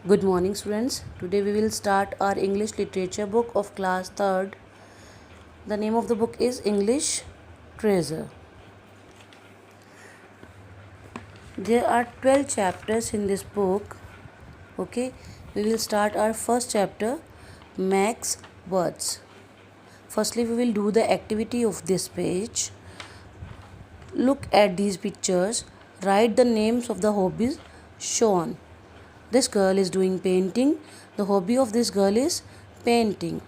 Good morning, students. Today we will start our English literature book of class 3rd. The name of the book is English Treasure. There are 12 chapters in this book. Okay, we will start our first chapter, Max Words. Firstly, we will do the activity of this page. Look at these pictures. Write the names of the hobbies shown. This girl is doing painting. The hobby of this girl is painting.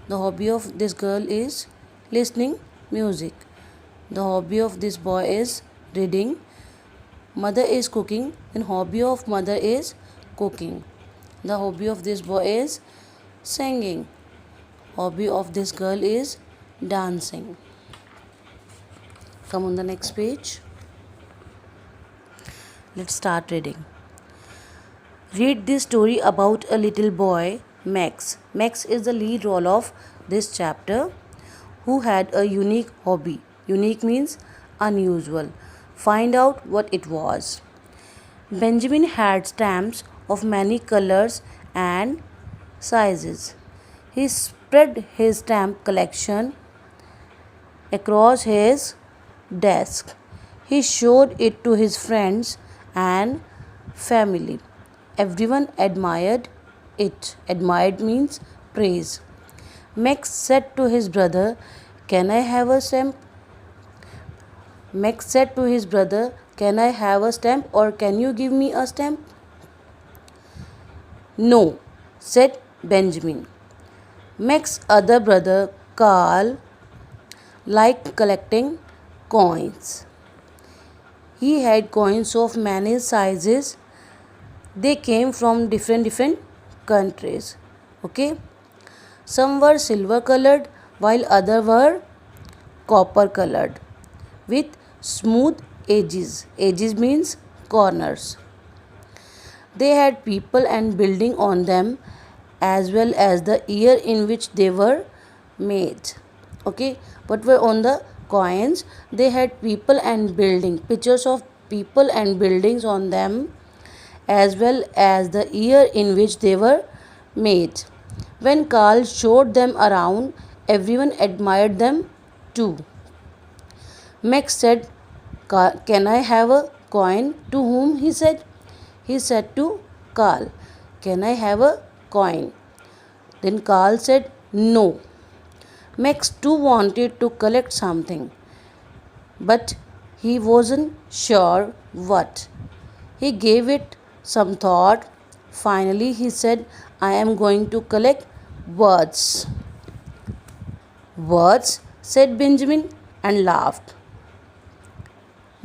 The hobby of this girl is listening music. The hobby of this boy is reading. Mother is cooking, and hobby of mother is cooking. The hobby of this boy is singing. Hobby of this girl is dancing. Come on the next page. Let's start reading. Read this story about a little boy, Max. Max is the lead role of this chapter, who had a unique hobby. Unique means unusual. Find out what it was. Benjamin had stamps of many colors and sizes. He spread his stamp collection across his desk. He showed it to his friends and family. Everyone admired it. Admired means praise. Max said to his brother, "Can I have a stamp?" Max said to his brother, "Can I have a stamp, or can you give me a stamp?" "No," said Benjamin. Max's other brother, Carl, liked collecting coins. He had coins of many sizes. They came from different countries. Okay, some were silver colored while other were copper colored with smooth edges. Edges means corners. They had people and building on them, as well as the year in which they were made. Okay, what were on the coins? They had people and building, pictures of people and buildings on them, as well as the year in which they were made. When Carl showed them around, everyone admired them too. Max said, "Can I have a coin?" To whom he said? He said to Carl, "Can I have a coin?" Then Carl said, "No." Max too wanted to collect something, but he wasn't sure what. He gave it some thought. Finally, he said, "I am going to collect words." "Words?" said Benjamin and laughed.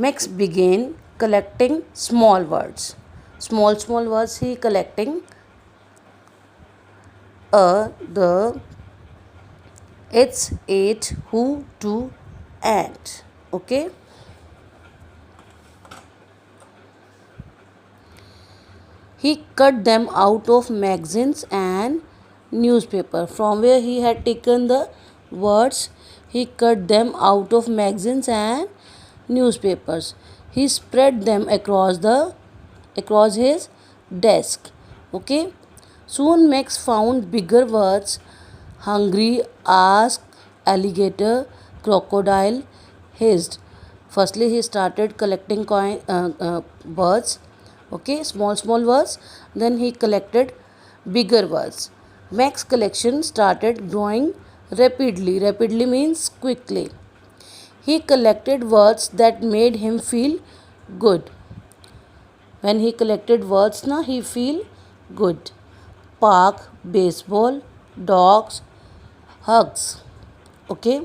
Max began collecting small words. Small words he collecting. The, it's, it, who, to, and. Okay. He cut them out of magazines and newspaper. From where he had taken the words, he cut them out of magazines and newspapers. He spread them across his desk. Okay. Soon Max found bigger words: hungry, asked, alligator, crocodile, hissed. Firstly, he started collecting words. Okay, small words. Then he collected bigger words. Max's collection started growing rapidly. Rapidly means quickly. He collected words that made him feel good. When he collected words, he feel good. Park, baseball, dogs, hugs. Okay,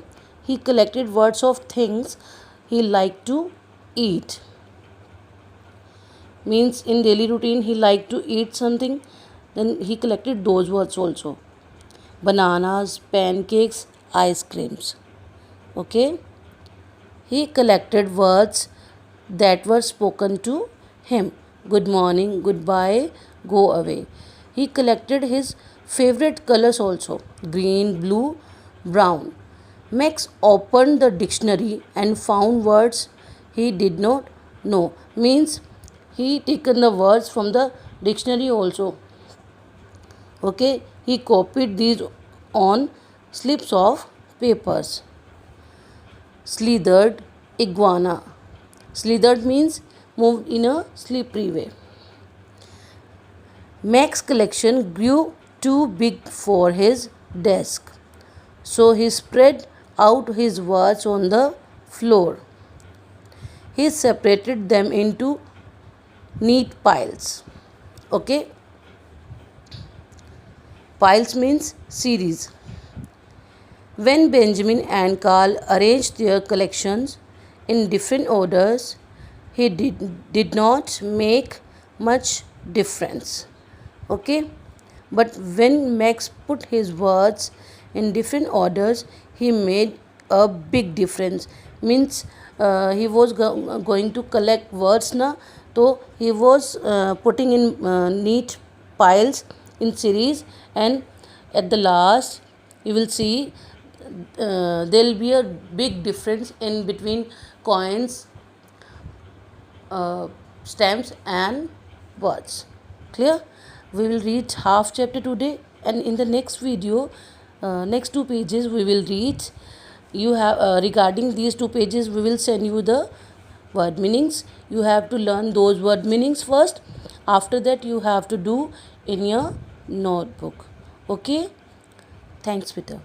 he collected words of things he liked to eat. Means in daily routine he liked to eat something, then he collected those words also. Bananas, pancakes, ice creams. Okay, he collected words that were spoken to him: good morning, goodbye, go away. He collected his favorite colors also: green, blue, brown. Max opened the dictionary and found words he did not know. Means he taken the words from the dictionary also. Okay, he copied these on slips of papers. Slithered iguana. Slithered means moved in a slippery way. Mac's collection grew too big for his desk, so he spread out his words on the floor. He separated them into neat piles. Okay, piles means series. When Benjamin and Carl arranged their collections in different orders, he did not make much difference. Okay, but when Max put his words in different orders, he made a big difference. Means he was going to collect words na, so he was putting in neat piles in series, and at the last you will see there will be a big difference in between coins, stamps and words. Clear? We will read half chapter today, and in the next video, next 2 pages we will read. You have regarding these 2 pages we will send you the word meanings. You have to learn those word meanings first. After that you have to do in your notebook. Okay, thanks Peter.